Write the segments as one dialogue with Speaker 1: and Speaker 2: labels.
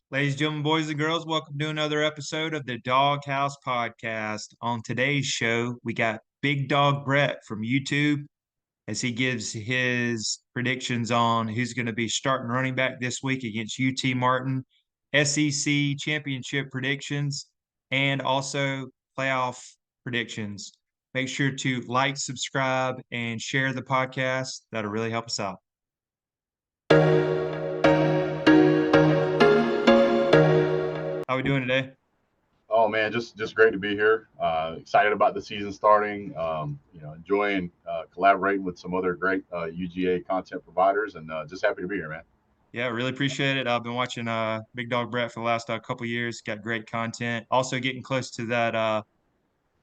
Speaker 1: Ladies and gentlemen, boys and girls, welcome to another episode of the Dawg House Podcast. On today's show, we got Big Dawg Brett from YouTube as he gives his predictions on who's going to be starting running back this week against UT Martin, SEC championship predictions, and also playoff predictions. Make sure to like, subscribe, and share the podcast. That'll really help us out. How are we doing today?
Speaker 2: Oh man, just great to be here. Excited about the season starting. Enjoying collaborating with some other great UGA content providers, and just happy to be here, man.
Speaker 1: Yeah, really appreciate it. I've been watching Big Dawg Brett for the last couple years. Got great content. Also getting close to that I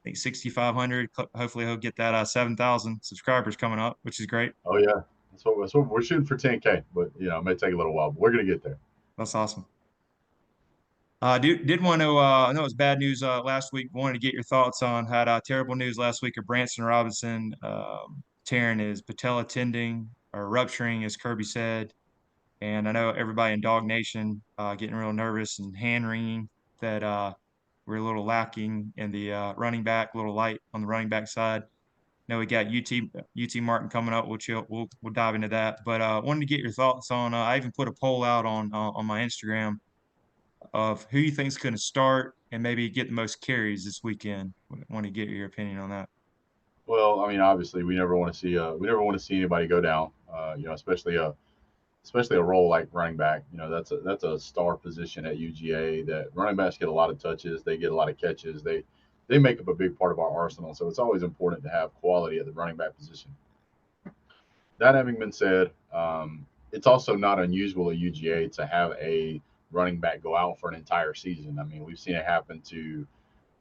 Speaker 1: think 6,500. Hopefully he'll get that 7,000 subscribers coming up, which is great.
Speaker 2: Oh yeah, that's what we're shooting for 10K, but it may take a little while, but we're gonna get there.
Speaker 1: That's awesome. Did want to I know it was bad news last week. Wanted to get your thoughts on had terrible news last week of Branson Robinson tearing his patella tendon or rupturing, as Kirby said. And I know everybody in Dog Nation getting real nervous and hand wringing that we're a little lacking in the running back, a little light on the running back side. Know we got UT Martin coming up. We'll dive into that. But wanted to get your thoughts on. I even put a poll out on my Instagram of who you think's going to start and maybe get the most carries this weekend. Want to get your opinion on that.
Speaker 2: Well, I mean, obviously, we never want to see anybody go down. Especially a role like running back. That's a star position at UGA. That running backs get a lot of touches, they get a lot of catches, they make up a big part of our arsenal. So it's always important to have quality at the running back position. That having been said, it's also not unusual at UGA to have a running back go out for an entire season. I mean, we've seen it happen to,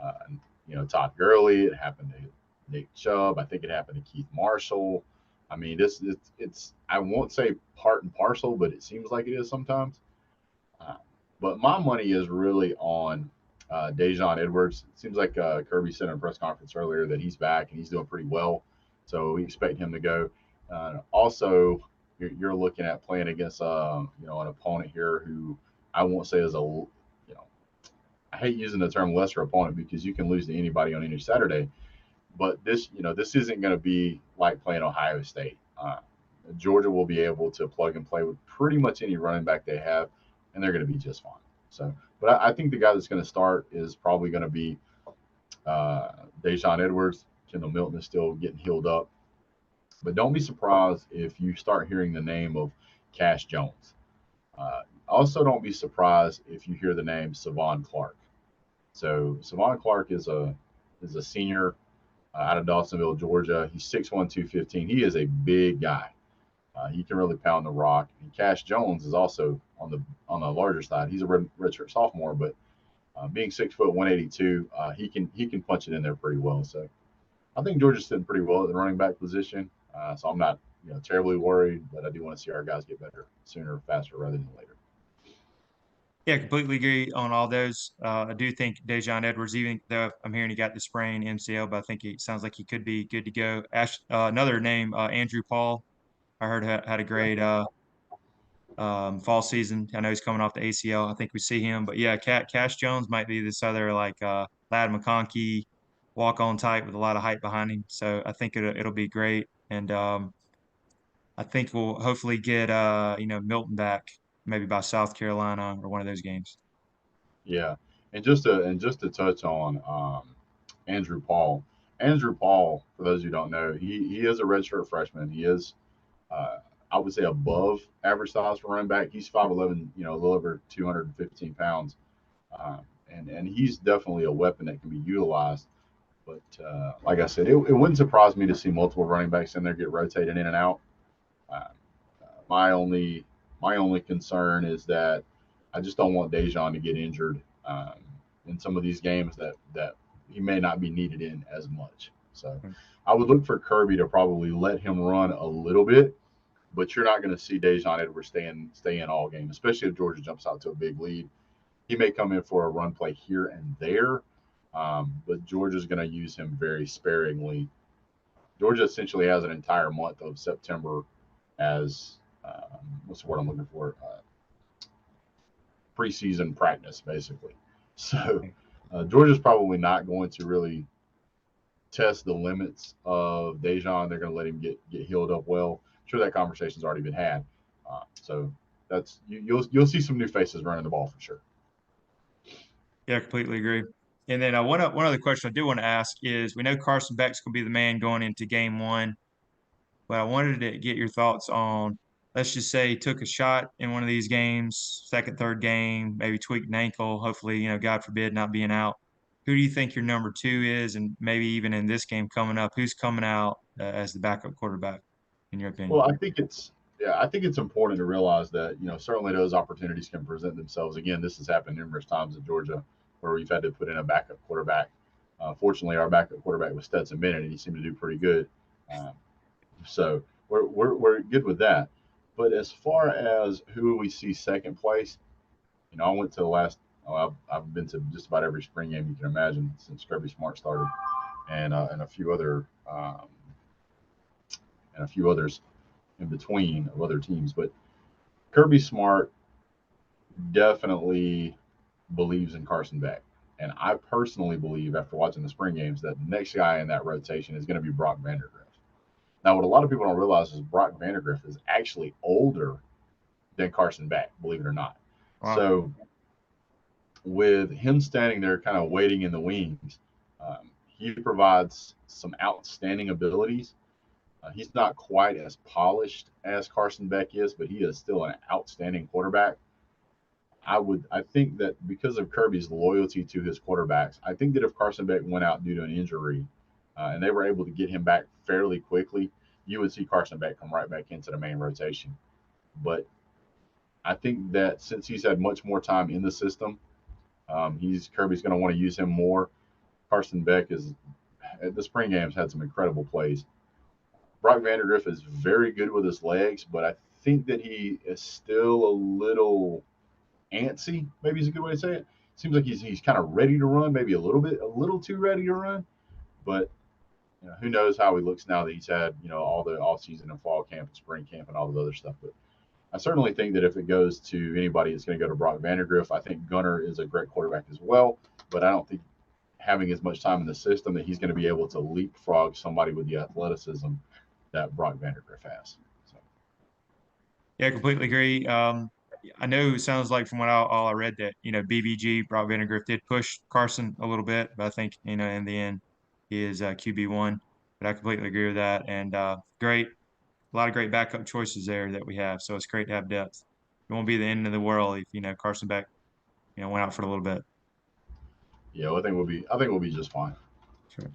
Speaker 2: uh, Todd Gurley. It happened to Nick Chubb. I think it happened to Keith Marshall. I mean, it's I won't say part and parcel, but it seems like it is sometimes. Uh, but my money is really on Dejon Edwards. It seems like Kirby said in a press conference earlier that he's back and he's doing pretty well. So we expect him to go. Also, you're looking at playing against an opponent here who I won't say is I hate using the term lesser opponent because you can lose to anybody on any Saturday. But this isn't going to be like playing Ohio State. Georgia will be able to plug and play with pretty much any running back they have, and they're going to be just fine. So, but I think the guy that's going to start is probably going to be Dejon Edwards. Kendall Milton is still getting healed up, but don't be surprised if you start hearing the name of Cash Jones. Also, don't be surprised if you hear the name Savon Clark. So Savon Clark is a senior out of Dawsonville, Georgia. He's 6'1", 215. He is a big guy. He can really pound the rock. And Cash Jones is also on the larger side. He's a redshirt sophomore, but being 6 foot 182, he can punch it in there pretty well. So I think Georgia's sitting pretty well at the running back position. So I'm not terribly worried, but I do want to see our guys get better sooner, faster rather than later.
Speaker 1: Yeah, completely agree on all those. I do think Dejon Edwards, even though I'm hearing he got the sprain MCL, but I think he sounds like he could be good to go. Another name, Andrew Paul. I heard had a great fall season. I know he's coming off the ACL. I think we see him, but yeah, Cash Jones might be this other like Lad McConkey walk on type with a lot of hype behind him. So I think it'll be great, and I think we'll hopefully get Milton back maybe by South Carolina or one of those games.
Speaker 2: Yeah, and just to touch on Andrew Paul. Andrew Paul, for those who don't know, he is a redshirt freshman. He is, uh, I would say, above average size for running back. He's 5'11", a little over 215 pounds, uh, and he's definitely a weapon that can be utilized. But like I said, it wouldn't surprise me to see multiple running backs in there get rotated in and out. Uh, my only concern is that I just don't want Dejon to get injured in some of these games that he may not be needed in as much. So I would look for Kirby to probably let him run a little bit, but you're not going to see Dejon Edwards stay in all game, especially if Georgia jumps out to a big lead. He may come in for a run play here and there, but Georgia's going to use him very sparingly. Georgia essentially has an entire month of September as what's the word I'm looking for? preseason practice, basically. So Georgia's probably not going to really test the limits of Dejan. They're going to let him get healed up well. I'm sure that conversation's already been had. So that's you'll see some new faces running the ball for sure.
Speaker 1: Yeah, completely agree. And then one other question I do want to ask is, we know Carson Beck's going to be the man going into game one, but I wanted to get your thoughts on, let's just say he took a shot in one of these games, second, third game, maybe tweaked an ankle, hopefully, God forbid, not being out. Who do you think your number two is? And maybe even in this game coming up, who's coming out as the backup quarterback, in your opinion?
Speaker 2: Well, I think it's important to realize that certainly those opportunities can present themselves. Again, this has happened numerous times in Georgia where we've had to put in a backup quarterback. Fortunately, our backup quarterback was Stetson Bennett, and he seemed to do pretty good. Um, so we're good with that. But as far as who we see second place, I went to the last. I've been to just about every spring game you can imagine since Kirby Smart started, and a few others in between of other teams. But Kirby Smart definitely believes in Carson Beck. And I personally believe, after watching the spring games, that the next guy in that rotation is going to be Brock Vandergriff. Now, what a lot of people don't realize is Brock Vandergriff is actually older than Carson Beck, believe it or not. Wow. So with him standing there kind of waiting in the wings, he provides some outstanding abilities. He's not quite as polished as Carson Beck is, but he is still an outstanding quarterback. I think that because of Kirby's loyalty to his quarterbacks, I think that if Carson Beck went out due to an injury and they were able to get him back fairly quickly, you would see Carson Beck come right back into the main rotation. But I think that since he's had much more time in the system, Kirby's going to want to use him more. Carson Beck at the spring games had some incredible plays. Brock Vandergriff is very good with his legs, but I think that he is still a little antsy, maybe is a good way to say it. Seems like he's kind of ready to run, maybe a little too ready to run. But who knows how he looks now that he's had all the off season and fall camp and spring camp and all the other stuff. But I certainly think that if it goes to anybody, it's going to go to Brock Vandergriff. I think Gunner is a great quarterback as well, but I don't think having as much time in the system that he's going to be able to leapfrog somebody with the athleticism that Brock Vandergriff has. So.
Speaker 1: Yeah, completely agree. I know it sounds like from all I read that, BVG, Brock Vandergriff, did push Carson a little bit, but I think, in the end, he is QB1. But I completely agree with that. And great, a lot of great backup choices there that we have. So it's great to have depth. It won't be the end of the world if, Carson Beck, went out for a little bit.
Speaker 2: Yeah, well, I think we'll be just fine.
Speaker 1: Sure.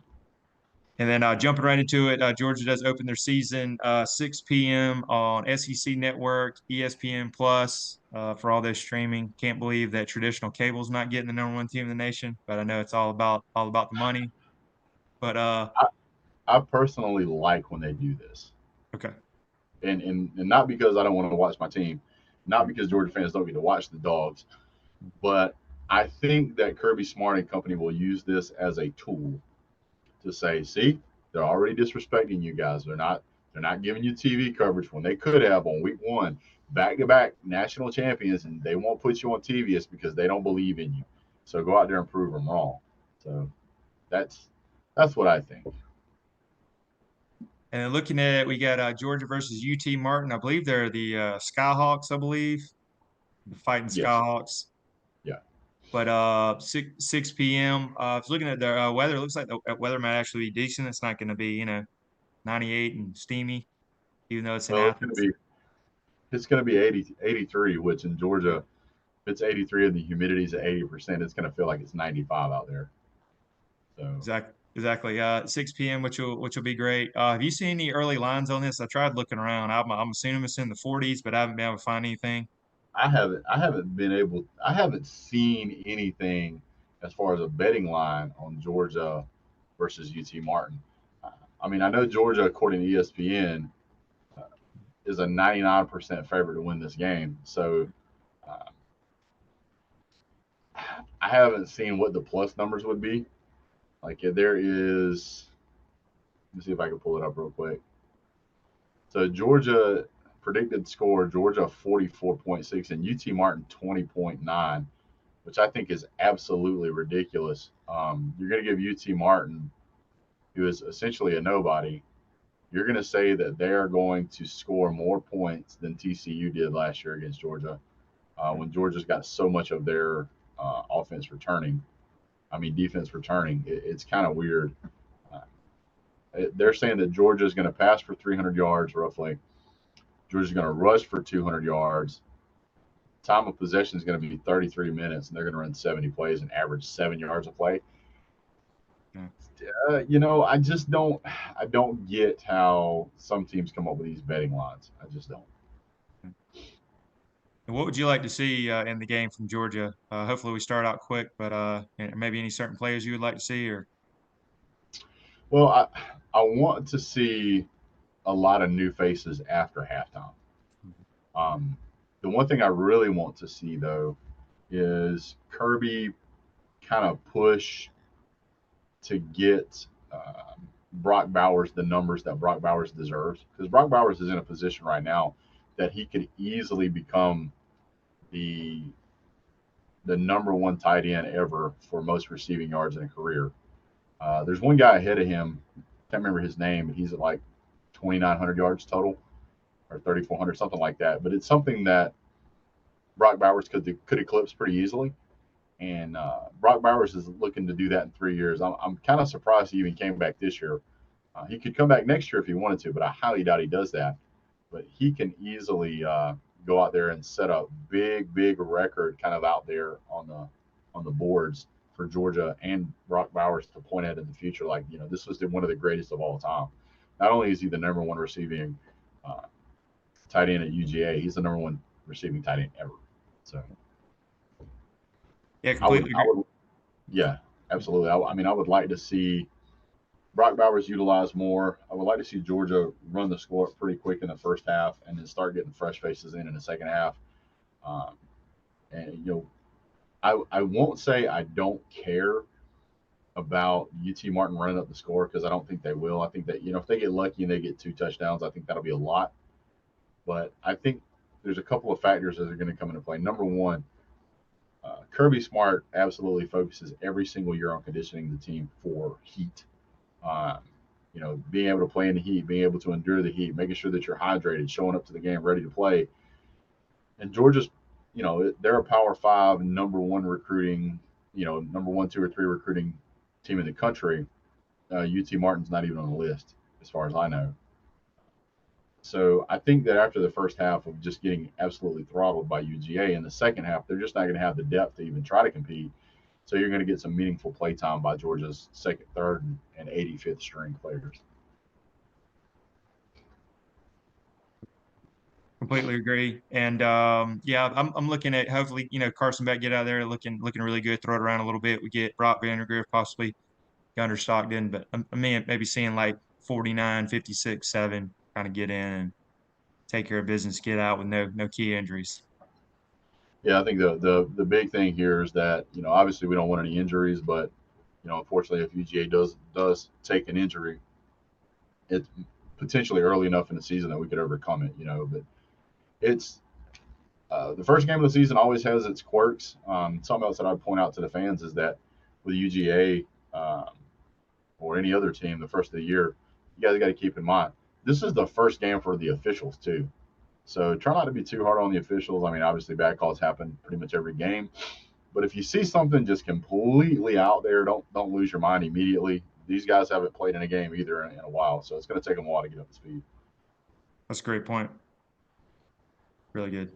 Speaker 1: And then jumping right into it, Georgia does open their season 6 p.m. on SEC Network, ESPN Plus for all their streaming. Can't believe that traditional cable's not getting the number one team in the nation, but I know it's all about the money. But
Speaker 2: I personally like when they do this.
Speaker 1: Okay.
Speaker 2: And not because I don't want to watch my team, not because Georgia fans don't get to watch the Dogs, but I think that Kirby Smart and company will use this as a tool to say, see, they're already disrespecting you guys. They're not giving you TV coverage when they could have on week one, back-to-back national champions, and they won't put you on TV. It's because they don't believe in you. So go out there and prove them wrong. So that's what I think.
Speaker 1: And then looking at it, we got Georgia versus UT Martin. I believe they're the Skyhawks, I believe. The fighting Skyhawks.
Speaker 2: Yeah.
Speaker 1: But 6 p.m. Looking at the weather, it looks like the weather might actually be decent. It's not going to be 98 and steamy, even though it's in Athens.
Speaker 2: It's going to be 83, which in Georgia, if it's 83 and the humidity's at 80%, it's going to feel like it's 95 out there. So
Speaker 1: exactly. 6 p.m., which will be great. Have you seen any early lines on this? I tried looking around. I'm assuming it's in the 40s, but I haven't been able to find anything.
Speaker 2: I haven't seen anything as far as a betting line on Georgia versus UT Martin. I mean, I know Georgia, according to ESPN, is a 99% favorite to win this game. So I haven't seen what the plus numbers would be. Like there is, let me see if I can pull it up real quick. So Georgia, predicted score Georgia 44.6 and UT Martin 20.9, which I think is absolutely ridiculous. You're going to give UT Martin, who is essentially a nobody, you're going to say that they are going to score more points than TCU did last year against Georgia, when Georgia's got so much of their defense returning. It's kind of weird. Uh, they're saying that Georgia's going to pass for 300 yards roughly. Georgia's going to rush for 200 yards. Time of possession is going to be 33 minutes, and they're going to run 70 plays and average 7 yards a play. I don't get how some teams come up with these betting lines. I just don't.
Speaker 1: And what would you like to see in the game from Georgia? Hopefully we start out quick, but maybe any certain players you would like to see, or
Speaker 2: Well, I want to see a lot of new faces after halftime. Um, the one thing I really want to see though is Kirby kind of push to get Brock Bowers the numbers that Brock Bowers deserves, because Brock Bowers is in a position right now that he could easily become the number one tight end ever for most receiving yards in a career. There's one guy ahead of him. Can't remember his name, but he's at like 2,900 yards total or 3,400, something like that. But it's something that Brock Bowers could eclipse pretty easily. And Brock Bowers is looking to do that in 3 years. I'm kind of surprised he even came back this year. He could come back next year if he wanted to, but I highly doubt he does that. But he can easily go out there and set a big record kind of out there on the boards for Georgia and Brock Bowers to point at in the future. Like, this was one of the greatest of all time. Not only is he the number one receiving tight end at UGA, he's the number one receiving tight end ever. So
Speaker 1: yeah, completely agree.
Speaker 2: Yeah, absolutely. I would like to see Brock Bowers utilized more. I would like to see Georgia run the score pretty quick in the first half and then start getting fresh faces in the second half. Um, and I won't say I don't care about UT Martin running up the score, because I don't think they will. I think that if they get lucky and they get 2 touchdowns, I think that'll be a lot. But I think there's a couple of factors that are going to come into play. Number one, Kirby Smart absolutely focuses every single year on conditioning the team for heat. Um, being able to play in the heat, being able to endure the heat, making sure that you're hydrated, showing up to the game ready to play. And Georgia's, they're a Power 5 number 1 recruiting, number 1, 2, or 3 recruiting team in the country. UT Martin's not even on the list, as far as I know. So I think that after the first half of just getting absolutely throttled by UGA, in the second half, they're just not going to have the depth to even try to compete. So you're going to get some meaningful play time by Georgia's second, third, and 85th string players.
Speaker 1: Completely agree. And I'm looking at, hopefully, Carson Beck get out there looking really good, throw it around a little bit. We get Brock Vandergriff, possibly Gunner Stockton, but I mean, maybe seeing like 49, 56, 7 kind of get in and take care of business, get out with no key injuries.
Speaker 2: Yeah, I think the big thing here is that, obviously we don't want any injuries, but unfortunately, if UGA does take an injury, it's potentially early enough in the season that we could overcome it. But it's the first game of the season always has its quirks. Something else that I'd point out to the fans is that with UGA or any other team, the first of the year, you guys got to keep in mind this is the first game for the officials too. So try not to be too hard on the officials. I mean, obviously bad calls happen pretty much every game, but if you see something just completely out there, don't lose your mind immediately. These guys haven't played in a game either in a while, so it's going to take them a while to get up to speed.
Speaker 1: That's a great point. Really good.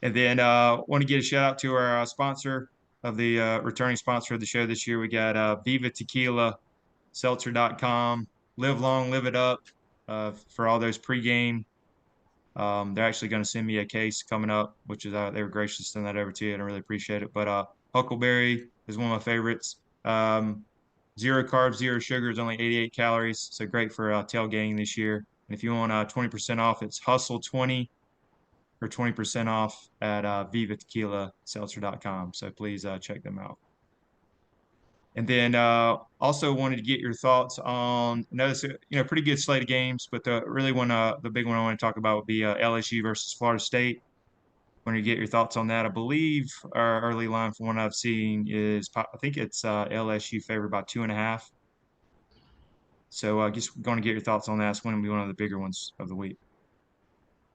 Speaker 1: And then want to get a shout out to our sponsor of the returning sponsor of the show this year. We got Viva Tequila, seltzer.com. Live long, live it up for all those pregame. They're actually going to send me a case coming up, which is they were gracious to send that over to you, and I really appreciate it. But Huckleberry is one of my favorites. 0 carbs, 0 sugars, only 88 calories. So great for tailgating this year. And if you want 20% off, it's Hustle20 for 20% off at Viva Tequila Seltzer.com. So please check them out. And then also wanted to get your thoughts on another, pretty good slate of games, but the big one I want to talk about would be LSU versus Florida State. Want to get your thoughts on that? I believe our early line from what I've seen is I think it's LSU favored by 2.5. So I guess we're going to get your thoughts on that. It's going to be one of the bigger ones of the week.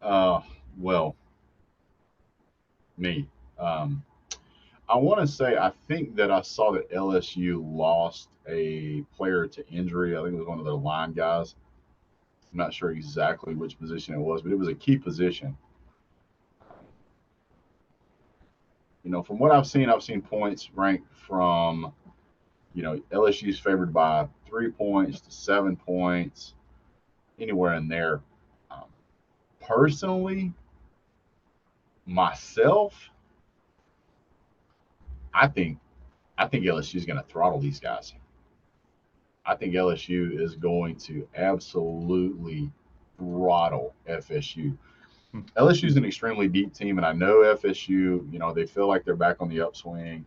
Speaker 2: Well, me. Um, I want to say I think that I saw that LSU lost a player to injury. I think it was one of their line guys. I'm not sure exactly which position it was, but it was a key position. From what I've seen points ranked from, LSU's favored by 3 points to 7 points, anywhere in there. Um, Personally, myself, I think LSU is going to throttle these guys. I think LSU is going to absolutely throttle FSU.
Speaker 1: Hmm.
Speaker 2: LSU is an extremely deep team, and I know FSU. They feel like they're back on the upswing.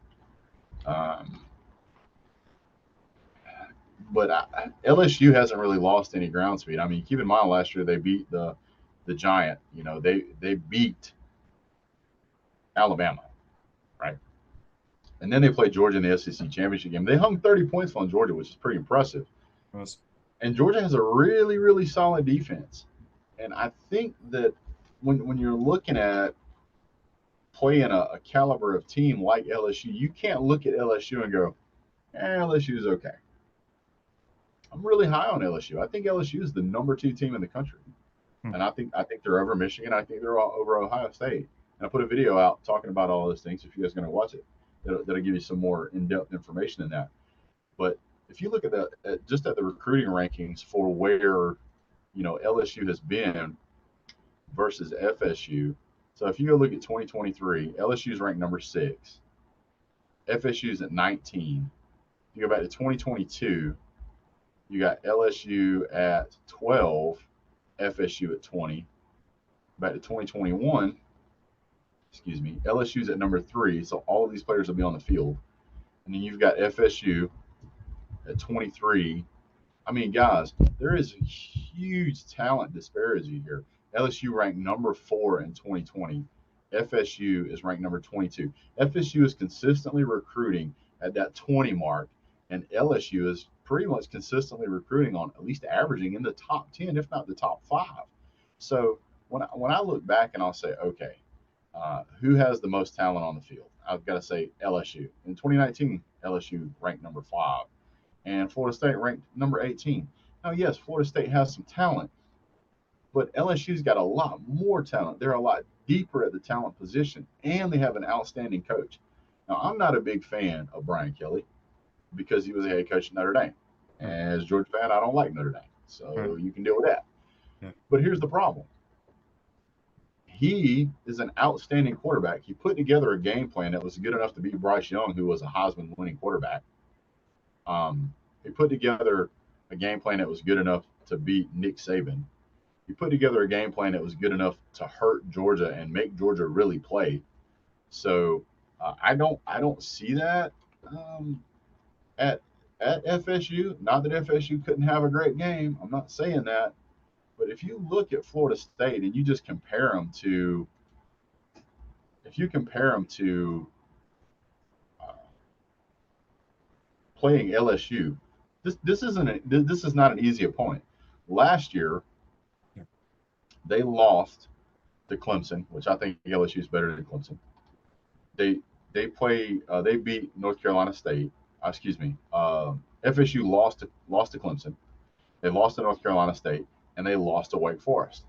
Speaker 2: But LSU hasn't really lost any ground speed. I mean, keep in mind last year they beat the Giant. They beat Alabama, right? And then they played Georgia in the SEC championship game. They hung 30 points on Georgia, which is pretty impressive.
Speaker 1: Yes.
Speaker 2: And Georgia has a really, really solid defense. And I think that when you're looking at playing a caliber of team like LSU, you can't look at LSU and go, LSU is okay. I'm really high on LSU. I think LSU is the number 2 team in the country.
Speaker 1: Hmm.
Speaker 2: And I think they're over Michigan. I think they're over Ohio State. And I put a video out talking about all those things. If you guys are going to watch it, that'll give you some more in-depth information in that. But if you look at just at the recruiting rankings for where LSU has been versus FSU. So if you go look at 2023, LSU is ranked number 6. FSU is at 19. If you go back to 2022, you got LSU at 12, FSU at 20. Back to 2021, LSU's at number 3. So all of these players will be on the field. And then you've got FSU at 23. I mean, guys, there is a huge talent disparity here. LSU ranked number 4 in 2020. FSU is ranked number 22. FSU is consistently recruiting at that 20 mark, and LSU is pretty much consistently recruiting on at least averaging in the top 10, if not the top 5. So when I look back and I'll say, okay, who has the most talent on the field? I've got to say LSU. In 2019, LSU ranked number 5. And Florida State ranked number 18. Now, yes, Florida State has some talent, but LSU's got a lot more talent. They're a lot deeper at the talent position, and they have an outstanding coach. Now, I'm not a big fan of Brian Kelly because he was a head coach at Notre Dame. And as a Georgia fan, I don't like Notre Dame. So you can deal with that.
Speaker 1: Yeah.
Speaker 2: But here's the problem. He is an outstanding quarterback. He put together a game plan that was good enough to beat Bryce Young, who was a Heisman winning quarterback. He put together a game plan that was good enough to beat Nick Saban. He put together a game plan that was good enough to hurt Georgia and make Georgia really play. So I don't see that at FSU. Not that FSU couldn't have a great game. I'm not saying that. But if you look at Florida State and you just compare them to, playing LSU, this is not an easy opponent. Last year, they lost to Clemson, which I think LSU is better than Clemson. They beat North Carolina State. FSU lost to Clemson. They lost to North Carolina State, and they lost to Wake Forest.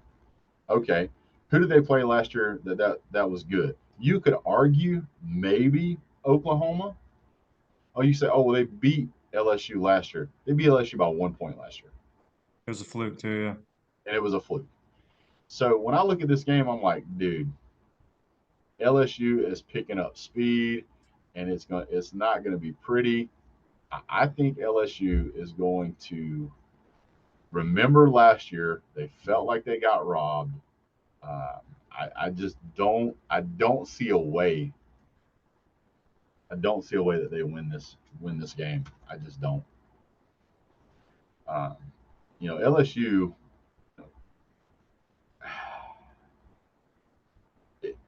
Speaker 2: Okay, who did they play last year that was good? You could argue maybe Oklahoma. Oh, you say, well, they beat LSU last year. They beat LSU by 1 point last year.
Speaker 1: It was a fluke too, yeah.
Speaker 2: And it was a fluke. So when I look at this game, I'm like, dude, LSU is picking up speed, and it's not going to be pretty. I think LSU is going to remember last year. They felt like they got robbed. I just don't see a way I don't see a way that they win this game. I just don't. Um, LSU.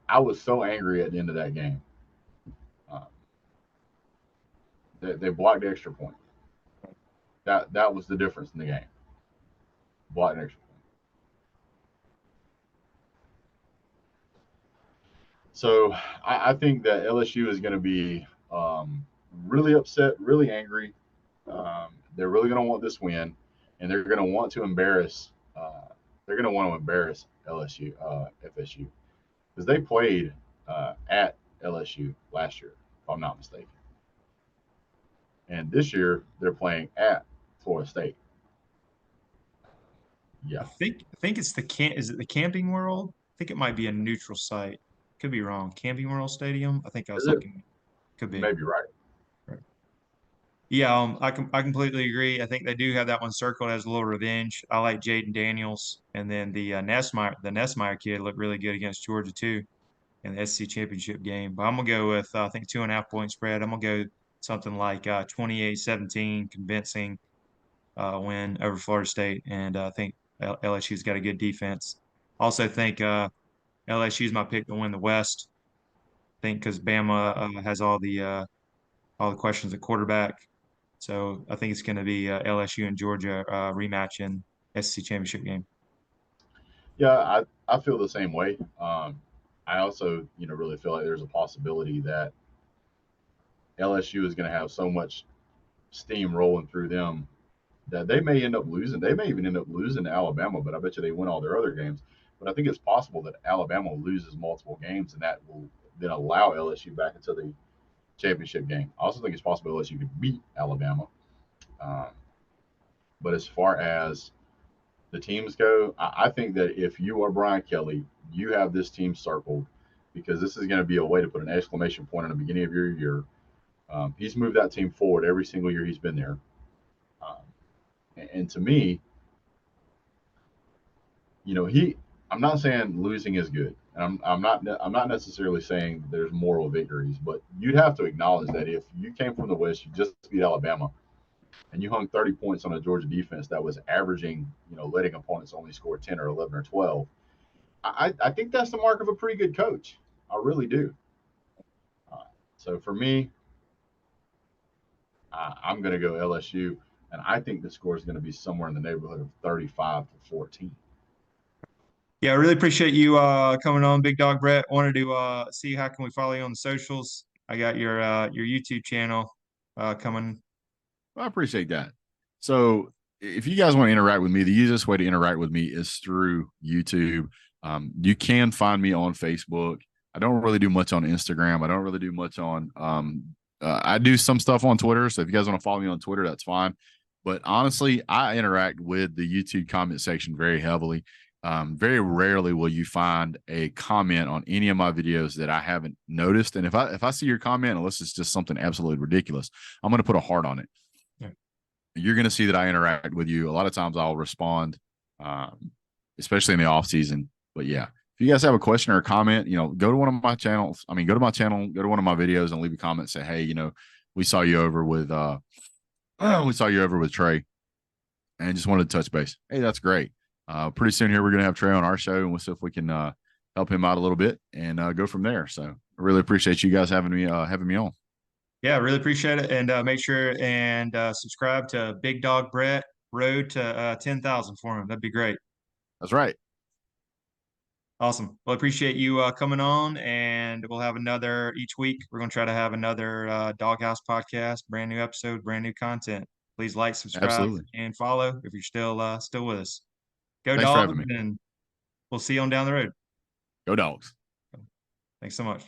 Speaker 2: I was so angry at the end of that game. Uh, they blocked the extra point. That was the difference in the game. Blocked an extra point. So I think that LSU is going to be really upset, really angry. They're really going to want this win, and they're going to want to embarrass. They're going to want to embarrass LSU, FSU, because they played at LSU last year, if I'm not mistaken. And this year they're playing at Florida State. Yeah,
Speaker 1: I think it's is it the Camping World? I think it might be a neutral site. Could be wrong. Camping World Stadium. I think I was
Speaker 2: is it?
Speaker 1: looking. Could
Speaker 2: You
Speaker 1: be.
Speaker 2: may be right.
Speaker 1: Right. Yeah, I completely agree. I think they do have that one circled as a little revenge. I like Jaden Daniels, and then the Nessmeyer kid looked really good against Georgia too in the SEC championship game. But I'm gonna go with I think 2.5 point spread. I'm gonna go something like 28-17, convincing win over Florida State, and I think LSU's got a good defense. Also think LSU's my pick to win the West. I think because Bama has all the questions at quarterback. So I think it's going to be LSU and Georgia rematch in SEC championship game.
Speaker 2: Yeah, I feel the same way. I also, really feel like there's a possibility that LSU is going to have so much steam rolling through them that they may end up losing. They may even end up losing to Alabama, but I bet you they win all their other games. But I think it's possible that Alabama loses multiple games, and that will then allow LSU back into the championship game. I also think it's possible LSU could beat Alabama. Um, but as far as the teams go, I think that if you are Brian Kelly, you have this team circled because this is going to be a way to put an exclamation point in the beginning of your year. He's moved that team forward every single year he's been there. Um, and to me, I'm not saying losing is good. And I'm not necessarily saying there's moral victories, but you'd have to acknowledge that if you came from the West, you just beat Alabama, and you hung 30 points on a Georgia defense that was averaging, letting opponents only score 10 or 11 or 12. I think that's the mark of a pretty good coach. I really do. So for me, I'm going to go LSU, and I think the score is going to be somewhere in the neighborhood of 35-14.
Speaker 1: Yeah, I really appreciate you coming on, Big Dawg Brett. Wanted to see how can we follow you on the socials. I got your YouTube channel coming.
Speaker 3: I appreciate that. So if you guys want to interact with me, the easiest way to interact with me is through YouTube. You can find me on Facebook. I don't really do much on Instagram. I don't really do much on I do some stuff on Twitter. So if you guys want to follow me on Twitter, that's fine. But honestly, I interact with the YouTube comment section very heavily. Very rarely will you find a comment on any of my videos that I haven't noticed. And if I see your comment, unless it's just something absolutely ridiculous, I'm going to put a heart on it. Yeah. You're going to see that I interact with you. A lot of times I'll respond, especially in the off season. But yeah, if you guys have a question or a comment, go to one of my channels. I mean, go to my channel, go to one of my videos and leave a comment. Say, hey, we saw you over with Trey and just wanted to touch base. Hey, that's great. Pretty soon here, we're going to have Trey on our show, and we'll see if we can help him out a little bit and go from there. So I really appreciate you guys having me on.
Speaker 1: Yeah, really appreciate it. And make sure and subscribe to Big Dawg Brett, road to 10,000 for him. That'd be great.
Speaker 3: That's right.
Speaker 1: Awesome. Well, I appreciate you coming on, and we'll have another each week. We're going to try to have another Dawg House podcast, brand new episode, brand new content. Please like, subscribe,
Speaker 3: Absolutely.
Speaker 1: and follow if you're still with us. Go
Speaker 3: Thanks for having
Speaker 1: Dogs,
Speaker 3: me.
Speaker 1: and we'll see you on down the road.
Speaker 3: Go Dogs.
Speaker 1: Thanks so much.